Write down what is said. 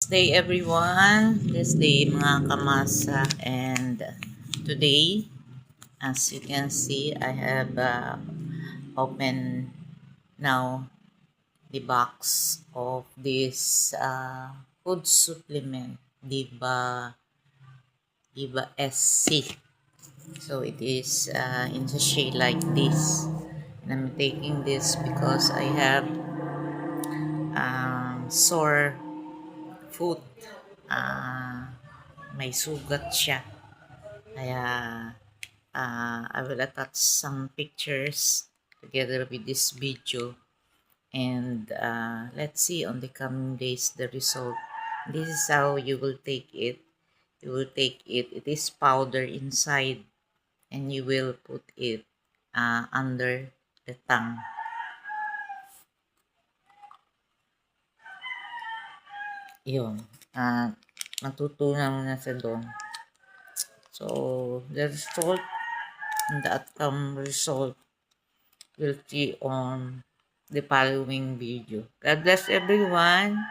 Blessed day everyone. Blessed day mga kamasa. And today, as you can see, I have opened now the box of this food supplement, Diva SC. So it is in sachet like this. And I'm taking this because I have sore foot. May sugat siya. Kaya I will attach some pictures together with this video. And let's see on the coming days the result. This is how you will take it. You will take it. It is powder inside. And you will put it under the tongue. Yun. Matutunan mo na sa doon. So, the result and the outcome result will see on the following video. God bless everyone.